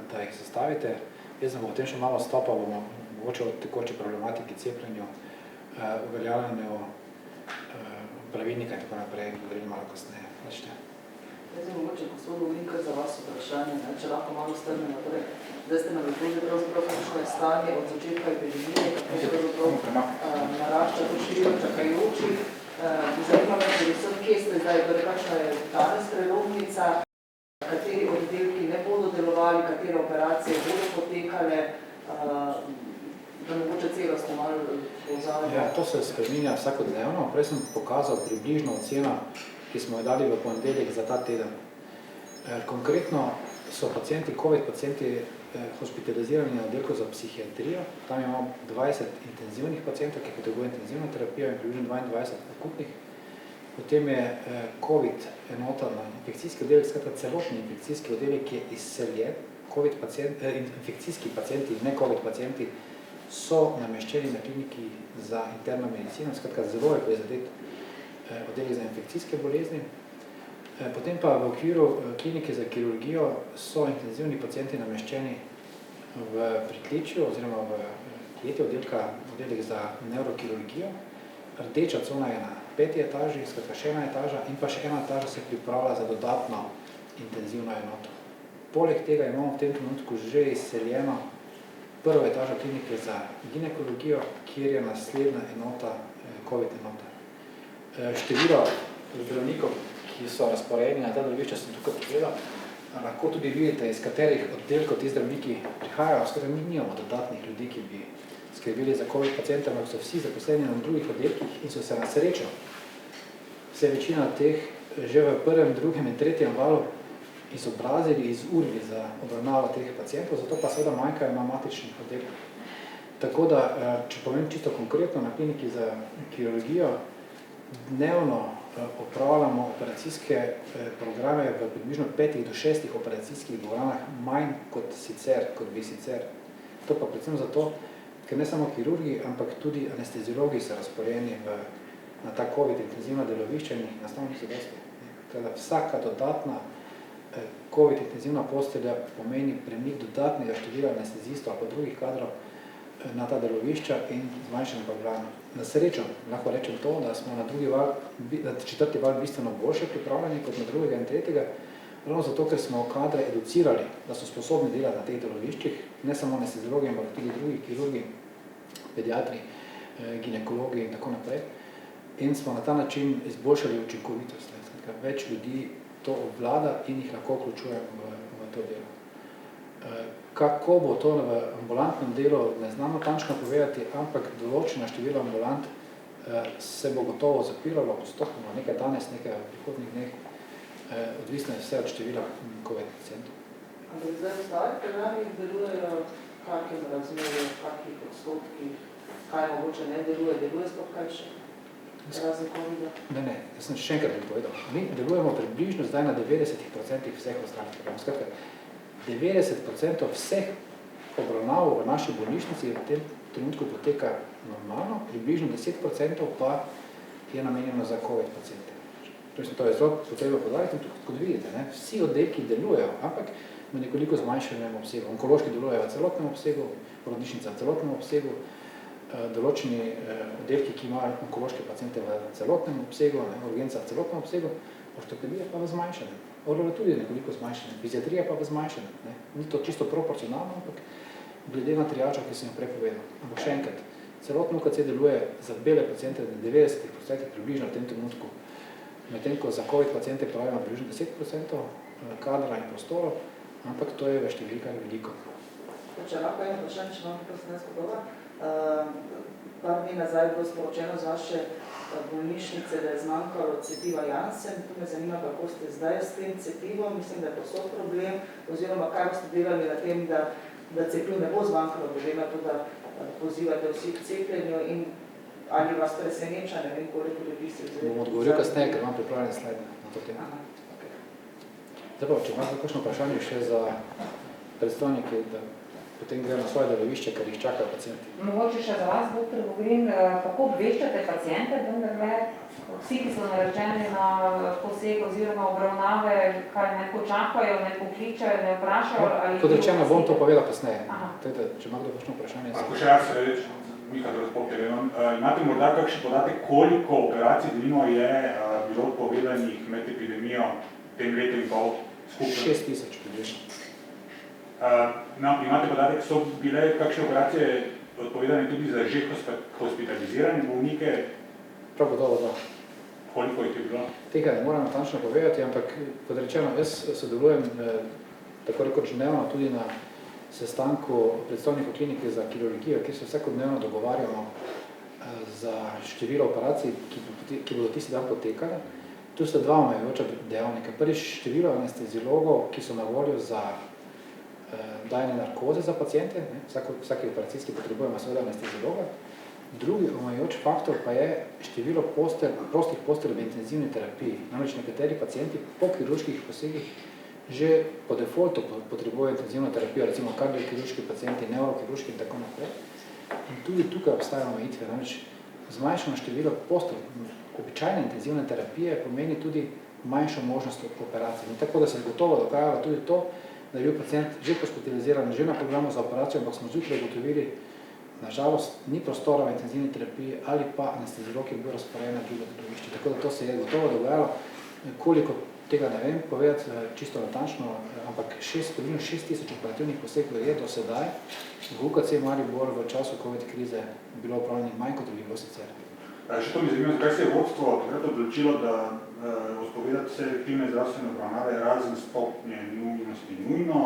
[SPEAKER 1] da jih zastavite. Jaz bom o tem še malo stopal, bomo mogoče o tekoči problematiki, cepljenju, uveljavljanju pravilnika in tako naprej, govorili malo kasneje.
[SPEAKER 5] Jaz bi mogoče gospodu Linka za vas vprašanje, če lahko malo strne naprej. Zdaj ste navedli pravzaprav kakšno je stanje od začetka epidemije, kako pravzaprav narašča to število čakajočih. Zanima me, predvsem, kje ste zdaj, torej kakšna je danes prelomnica, kateri oddelki ne bodo delovali, katere operacije bodo potekale, da mogoče celostno malo povzavljamo.
[SPEAKER 1] Ja, to se spreminja vsakodnevno. Prej sem pokazal približno oceno, ki smo jo dali v ponedeljek za ta teden. Konkretno so pacienti, COVID pacienti hospitalizirani na oddelku za psihiatrijo. Tam imamo 20 intenzivnih pacientov, ki potrebujejo intenzivno terapijo in približno 22 akutnih. Potem je COVID enota na infekcijski oddelek, skratka celotni infekcijski oddelek je izseljen. Infekcijski pacienti in ne COVID pacienti so nameščeni na kliniki za interno medicino, skratka zelo je prizadet oddelek za infekcijske bolezni. Potem pa v okviru klinike za kirurgijo so intenzivni pacienti nameščeni v pritličju oziroma v kleti oddelek za neurokirurgijo. Rdeča cona je na 5. etaži, skratka še ena etaža in pa še ena etaža se pripravlja za dodatno intenzivno enoto. Poleg tega imamo v tem trenutku že izseljeno prvo etažo klinike za ginekologijo, kjer je naslednja enota COVID enota. Število zdravnikov, ki so razporejeni na ta delovišča, sem tukaj pogledal. Lahko tudi vidite, iz katerih oddelkov ti zdravniki prihajajo. Skoraj mi nimamo dodatnih ljudi, ki bi skrbeli za COVID paciente, ampak so vsi zaposleni na drugih oddelkih in so se na srečo vse večina teh že v 1., 2. in 3. valu izobrazili, izurili za obravnavo teh pacientov, zato pa seveda manjkajo na matičnih oddelkih. Tako da, če povem čisto konkretno, na kliniki za kirurgijo dnevno opravljamo operacijske programe v približno 5 do 6 operacijskih dvoranah, manj kot bi sicer. To pa predvsem zato, ker ne samo kirurgi, ampak tudi anesteziologi so razporejeni na ta COVID intenzivna delovišča in enostavno niso dosti. Vsaka dodatna COVID intenzivna postelja pomeni premik dodatnega števila anestezistov ali pa drugih kadrov na ta delovišča in zmanjšanje programa. Na srečo lahko rečem to, da smo na 4. val bistveno boljše pripravljeni kot na 2. in 3. Ravno zato, ker smo kadre educirali, da so sposobni delati na teh deloviščih, ne samo anesteziologi, ampak tudi drugi kirurgi, pediatri, ginekologi in tako naprej. In smo na ta način izboljšali učinkovitost. Več ljudi to obvlada in jih lahko vključujemo v to delo. Kako bo to v ambulantnem delu, ne znam natančno povedati, ampak določeno število ambulant se bo gotovo zapiralo postopno, nekaj danes, nekaj v prihodnjih dneh, odvisno je vse od števila COVID pacientov.
[SPEAKER 5] Ampak zdaj ostali programi delujejo v kakem razmerju, v kakih odstotkih, kaj mogoče ne deluje sploh kaj še? Razen COVID-a?
[SPEAKER 1] Ne, jaz sem še enkrat povedal. Mi delujemo približno zdaj na 90% vseh ostalih programov. Skratka, 90% vseh obravnav v naši bolnišnici v tem trenutku poteka normalno, približno 10% pa je namenjeno za COVID paciente. To je zelo potrebno podariti, kot vidite, vsi oddelki delujejo, ampak v nekoliko zmanjšenem obsegu. Onkološki delujejo v celotnem obsegu, porodnišnica v celotnem obsegu, določeni oddelki, ki imajo onkološke paciente v celotnem obsegu, urgenca v celotnem obsegu, ortopedija pa v zmanjšenem. ORL tudi nekoliko zmanjšenem, fiziatrija pa v zmanjšenem. Ni to čisto proporcionalno, ampak glede na triažo, ki sem jo prej povedal. Ampak še enkrat, Celotno UKC deluje za bele paciente na 90% približno v tem trenutku, medtem ko za COVID paciente pravimo približno 10% kadra in prostorov, ampak to je v številkah veliko.
[SPEAKER 5] Če lahko eno vprašanje, če imam prostorsko doba. Par dni nazaj je bilo sporočeno z vaše bolnišnice, da je zmanjkalo cepiva Janssen. Tu me zanima, kako ste zdaj s tem cepivom. Mislim, da je posod problem, oziroma kaj boste delali na tem, da cepiv ne bo zmanjkalo, glede na to, da pozivate vsi k cepljenju in ali vas preseneča, ne vem, koliko ljudi se vzeli.
[SPEAKER 1] Bom odgovoril kasneje, ker imam pripravljene slide na to temo. Zdaj pa, če imate kakšno vprašanje še za predstavnike, da potem grejo na svoje delovišče, ker jih čakajo pacienti.
[SPEAKER 6] Mogoče še za vas, doktor, govorim, kako obveščate paciente, vendar vsi, ki so nareženi na poseg oziroma obravnave, kaj ne počakajo, ne pokličajo, ne vprašajo?
[SPEAKER 1] Kot rečeno, bom to povedal kasneje. Če ima kdo kakšno vprašanje.
[SPEAKER 7] Ako še jaz reč, Miha Drospopter, imate morda kakšen podatek, koliko operacij denimo je bilo odpovedanih med epidemijo tem letem in pol skupaj?
[SPEAKER 1] 6000 približno.
[SPEAKER 7] Imate podatek, so bile kakšne operacije odpovedane tudi za že hospitalizirane bolnike?
[SPEAKER 1] Prav gotovo, da.
[SPEAKER 7] Koliko jih je bilo?
[SPEAKER 1] Tega ne moram natančno povedati, ampak kot rečeno, jaz sodelujem tako rekoč dnevno tudi na sestanku predstavnikov klinike za kirurgijo, kjer se vsakodnevno dogovarjamo za število operacij, ki bodo tisti dan potekali. Tu so dva omejujoča dejavnika. Prvič število anesteziologov, ki so na voljo za dajanje narkoze za paciente, vsaki operacijski potrebujemo seveda anesteziologa. Drugi omejujoč faktor pa je število prostih postelj v intenzivni terapiji. Namreč nekateri pacienti po kirurških posegih že po defaultu potrebujejo intenzivno terapijo, recimo kardiokirurški pacienti, neurokirurški in tako naprej. In tudi tukaj obstajajo omejitve. Namreč zmanjšano število postelj običajne intenzivne terapije pomeni tudi manjšo možnost operacij. In tako da se je gotovo dogajalo tudi to, da je bil pacient že hospitaliziran, že na programu za operacijo, ampak smo zjutraj ugotovili, nažalost, ni prostora v intenzivni terapiji ali pa anesteziolog je bil razporejen na drugo delovišče. Tako da to se je gotovo dogajalo. Koliko tega ne vem povedati čisto natančno, ampak 6000 operativnih posegov je do sedaj v UKC Maribor v času COVID krize bilo upravljenih manj, kot bi bilo sicer.
[SPEAKER 7] Še to mi zanima, zakaj se je vodstvo takrat odločilo, da odpovedati vse aktivne zdravstvene obravnave razen stopnje nujnosti nujno,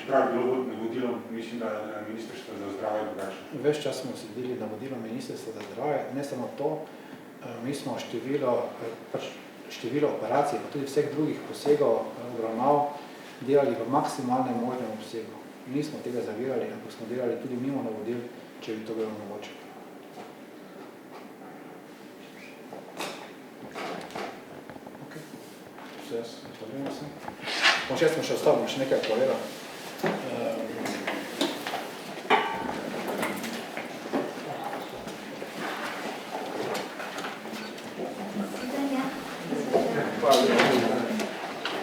[SPEAKER 7] čeprav je bilo navodilo, mislim, da Ministrstvo za zdravje drugačno.
[SPEAKER 1] Ves čas smo sledili navodilo Ministrstva za zdravje, ne samo to, mi smo število operacij, pa tudi vseh drugih posegov obravnav delali v maksimalnem možnem obsegu. Nismo tega zavirali, ampak smo delali tudi mimo navodil, če bi to bilo mogoče. Še smo še ostali, še nekaj povedal.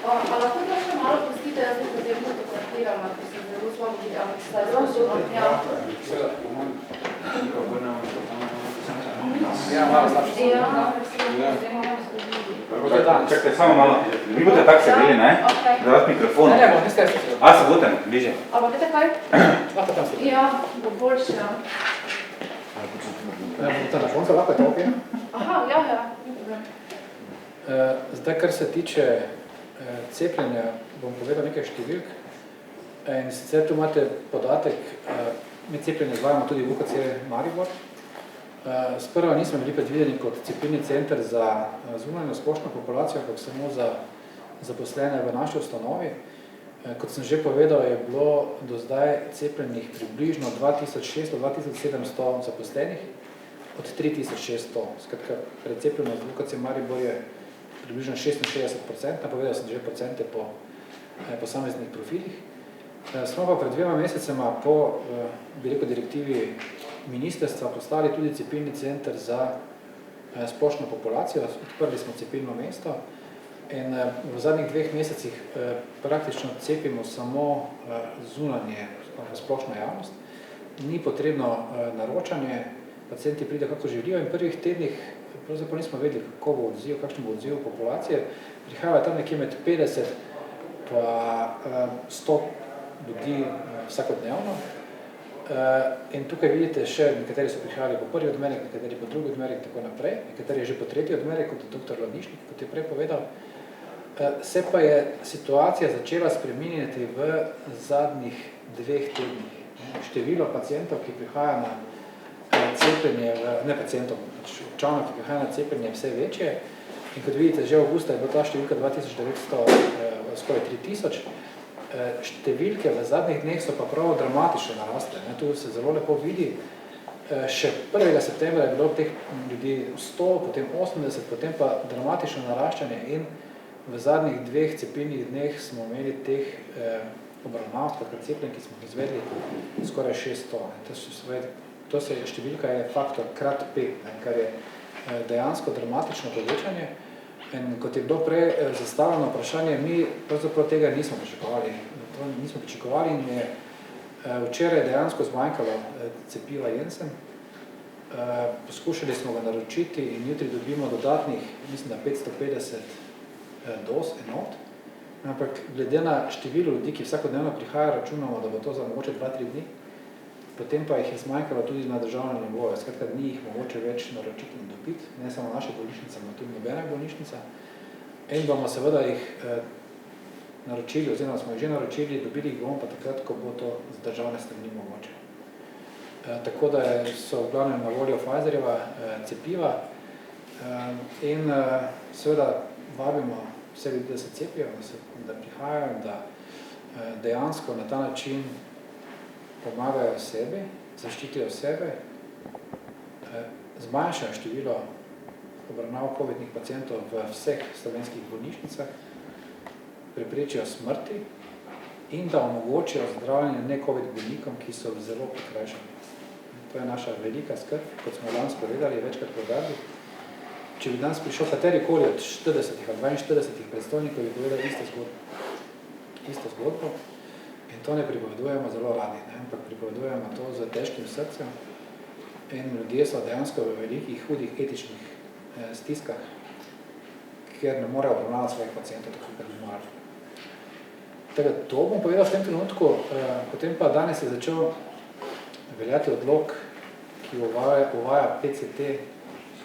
[SPEAKER 8] A lahko to še malo pustite, jaz bi potem fotografiral, ko se zelo slabo vidi, ampak sta zelo
[SPEAKER 7] Čakajte, samo malo. Vi boste tako sedeli, ne? Da vas mikrofon.
[SPEAKER 1] Ne, bom, niste jaz.
[SPEAKER 7] A, se boste, bliže.
[SPEAKER 8] Ampak vete kaj?
[SPEAKER 1] Lahko tam sedeli.
[SPEAKER 8] Ja, bo boljše, ja.
[SPEAKER 1] Na koncu lahko je to ok?
[SPEAKER 8] Aha, ja.
[SPEAKER 1] Zdaj, kar se tiče cepljenja, bom povedal nekaj številk. In sicer tu imate podatek, mi cepljenje izvajamo tudi v UKC Maribor. Sprva nismo bili predvideni kot cepilni center za zunanjo splošno populacijo, ampak samo za zaposlene v naši ustanovi. Kot sem že povedal, je bilo do zdaj cepljenih približno 2600-2700 zaposlenih od 3600. Skratka, precepljenost v UKC Maribor je približno 66%, povedal sem že procente po posameznih profilih. Smo pa pred 2 mesecema po direktivi ministrstva postali tudi cepilni center za splošno populacijo, odprli smo cepilno mesto in v zadnjih 2 mesecih praktično cepimo samo zunanje splošno javnost. Ni potrebno naročanje, pacienti pridejo kako želijo in v prvih tednih pravzaprav nismo vedeli, kako bo odziv, kakšen bo odziv populacije. Prihajajo tam nekje med 50 pa 100 ljudi vsakodnevno. In tukaj vidite še, nekateri so prihajali po prvi odmerek, nekateri po drugi odmerek in tako naprej, nekateri že po tretji odmerek, kot je dr. Ladišnik, kot je prej povedal. Se pa je situacija začela spreminjati v zadnjih 2 tednih. Število pacientov, ki prihaja na cepljenje, ne pacientov, občanov, ki prihaja na cepljenje, vse večje. In kot vidite, že avgusta je bila ta številka 2900, skoraj 3000. Številke v zadnjih dneh so pa prav dramatično narastle. Tu se zelo lepo vidi. Še 1. septembra je bilo teh ljudi 100, potem 80, potem pa dramatično naraščanje in v zadnjih 2 cepilnih dneh smo imeli teh obravnav, skratka cepljenj, ki smo izvedli skoraj 600. To se številka je faktor krat 5, kar je dejansko dramatično povečanje. In kot je bilo prej zastavljeno vprašanje, mi pravzaprav tega nismo pričakovali in je včeraj dejansko zmanjkalo cepiva Janssen. Poskušali smo ga naročiti in jutri dobimo dodatnih, mislim, da 550 doz enot. Ampak glede na število ljudi, ki vsakodnevno prihaja, računamo, da bo to za mogoče 2-3 dni. Potem pa jih je zmanjkalo tudi na državnem nivoju. Skratka, ni jih mogoče več naročiti in dobiti, ne samo naše bolnišnice, ampak tudi nobena bolnišnica. In bomo seveda jih naročili, oziroma smo jih že naročili, dobili jih bomo pa takrat, ko bo to z državne strani mogoče. Tako da so v glavnem na voljo Pfizerjeva cepiva in seveda vabimo vse ljudi, da se cepijo, da prihajajo, da dejansko na ta način pomagajo sebi, zaščitijo sebe, zmanjšajo število obravnav covidnih pacientov v vseh slovenskih bolnišnicah, preprečijo smrti in da omogočijo zdravljenje ne-covid bolnikom, ki so zelo prikrajšani. To je naša velika skrb, kot smo danes povedali, večkrat povedali. Če bi danes prišel katerikoli od 40 ali 42 predstavnikov, bi povedal isto zgodbo. In to ne pripovedujemo zelo radi, ampak pripovedujemo to z težkim srcem. In ljudje so dejansko v velikih, hudih etičnih stiskah, kjer ne morejo obravnavati svojih pacientov, tako kot bi morali. Tako to bom povedal v tem trenutku, potem pa danes je začel veljati odlok, ki uvaja PCT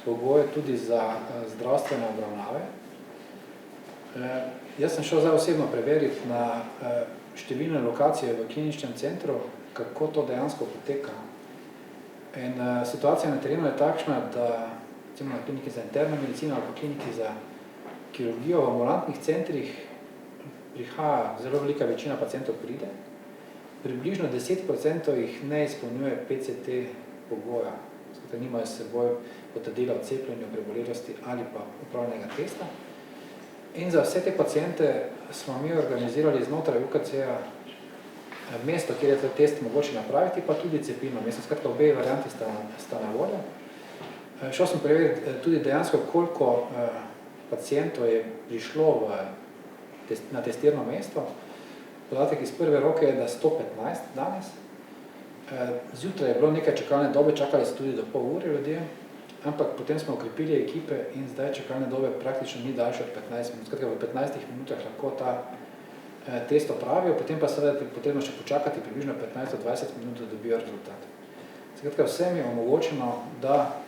[SPEAKER 1] pogoje tudi za zdravstvene obravnave. Jaz sem šel zdaj osebno preveriti na številne lokacije v kliničnem centru, kako to dejansko poteka. In situacija na terenu je takšna, da recimo na kliniki za interno medicino ali pa kliniki za kirurgijo v ambulantnih centrih prihaja, zelo velika večina pacientov pride, približno 10% jih ne izpolnjuje PCT pogoja, skratka nimajo s seboj potrdila o cepljenju, prebolelosti ali pa upravljenega testa. In za vse te paciente smo mi organizirali znotraj UKC-ja mesto, kjer je ta test mogoče napraviti, pa tudi cepilno mesto. Skratka, obe varianti sta na voljo. Šel sem preveriti tudi dejansko, koliko pacientov je prišlo na testirno mesto. Podatek iz prve roke je, da 115 danes. Zjutraj je bilo nekaj čakalne dobe, čakali so tudi do pol ure ljudje, ampak potem smo okrepili ekipe in zdaj čakalne dobe praktično ni daljše od 15 minut. Skratka, v 15 minutah lahko ta test opravijo, potem pa seveda potrebno še počakati približno 15-20 minut, da dobijo rezultat. Skratka, vsem je omogočeno, da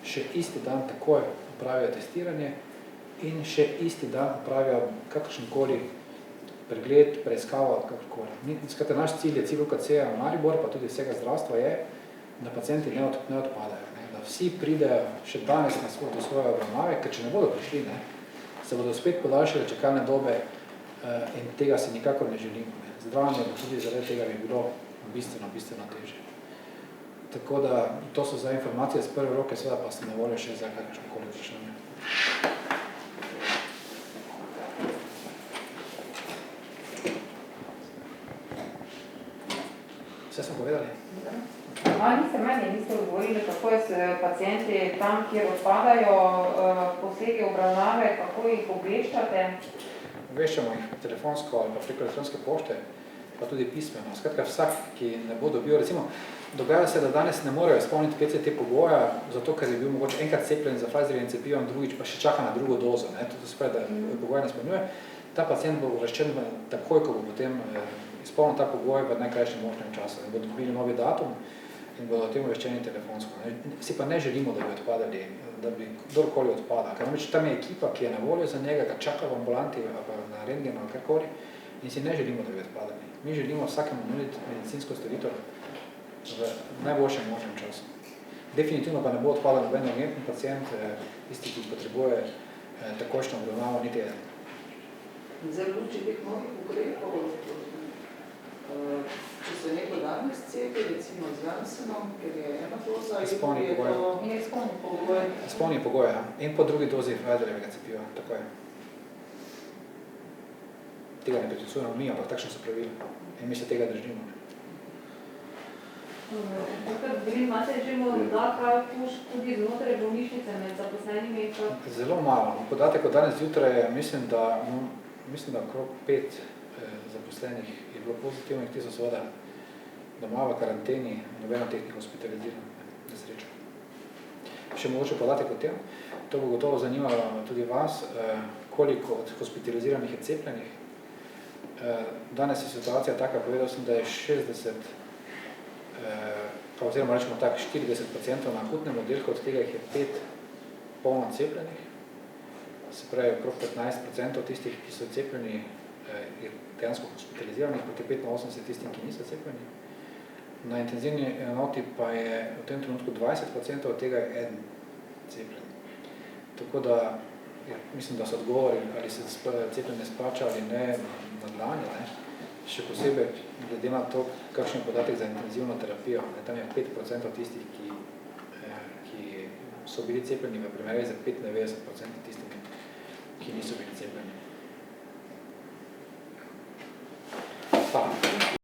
[SPEAKER 1] še isti dan takoj opravijo testiranje in še isti dan opravijo kakršenkoli pregled, preiskavo, kakorkoli. Skratka, naš cilj je cilj UKC-ja Maribor, pa tudi vsega zdravstva je, da pacienti ne odpadajo. Da vsi pridejo še danes do svoje obravnave, ker če ne bodo prišli, se bodo spet podaljšale čakalne dobe in tega si nikakor ne želimo. Zdravljenje bo tudi zaradi tega bi bilo bistveno težje. Tako da to so zdaj informacije z prve roke, seveda pa sem na voljo še za kakršnokoli vprašanje. Vse smo povedali?
[SPEAKER 6] Niste odgovorili, kako je s pacienti tam, kjer odpadajo posege obravnave, kako jih obveščate?
[SPEAKER 1] Obveščamo jih telefonsko ali pa preko elektronske pošte, pa tudi pismeno. Skratka, vsak, ki ne bo dobil, recimo, dogaja se, da danes ne morejo izpolniti PCT pogoja, zato ker je bil mogoče enkrat cepljen za Pfizerjevim cepivom, drugič pa še čaka na drugo dozo. To se pravi, da pogoj ne izpolnjuje. Ta pacient bo uvrščen takoj, ko bo potem izpolniti ta pogoj v najkrajšem možnem času in bodo dobili novi datum in bodo o tem obveščeni telefonsko. Si pa ne želimo, da bi odpadali, da bi kdorkoli odpadal, ker namreč tam je ekipa, ki je na voljo za njega, ga čaka v ambulanti ali pa na rentgenu ali karkoli in si ne želimo, da bi odpadali. Mi želimo vsakemu nuditi medicinsko storitev v najboljšem možnem času. Definitivno pa ne bo odpadal noben urgentni pacient, tisti, ki potrebuje takošno obravnavo, niti eden.
[SPEAKER 5] Zdaj v luči teh novih ukrepov, če se neko danes cepi, recimo z Janssenom, ker je ena doza, je to pogoj.
[SPEAKER 1] Izpolni pogoj, ja. In po drugi dozi Pfizerjevega cepiva, tako je. Tega ne predpisujemo mi, ampak takšne so pravila. In mi se tega držimo.
[SPEAKER 6] Imate že morda kaj tudi znotraj bolnišnice med zaposlenimi?
[SPEAKER 1] Zelo malo. Podatek od danes zjutraj je, mislim, da okrog 5 zaposlenih je bilo pozitivnih, ti so seveda doma v karanteni, nobeno teh ni hospitaliziran, za srečo. Še mogoče podatek o tem, to bo gotovo zanimalo tudi vas, koliko od hospitaliziranih je cepljenih. Danes je situacija taka, povedal sem, da je 60, pa oziroma rečemo tak, 40% na akutnem oddelku, od tega jih je 5 polno cepljenih. Se pravi, okrog 15% tistih, ki so cepljeni, je dejansko hospitaliziranih, proti 85 tistim, ki niso cepljeni. Na intenzivni enoti pa je v tem trenutku 20%, od tega je 1 cepljen. Tako da, mislim, da so odgovori, ali se cepljenje splača ali ne, na dlani, ne. Še posebej, glede na to, kakšen je podatek za intenzivno terapijo. Tam je 5% tistih, ki so bili cepljeni v primerjavi za 95% tistimi, ki niso bili cepljeni.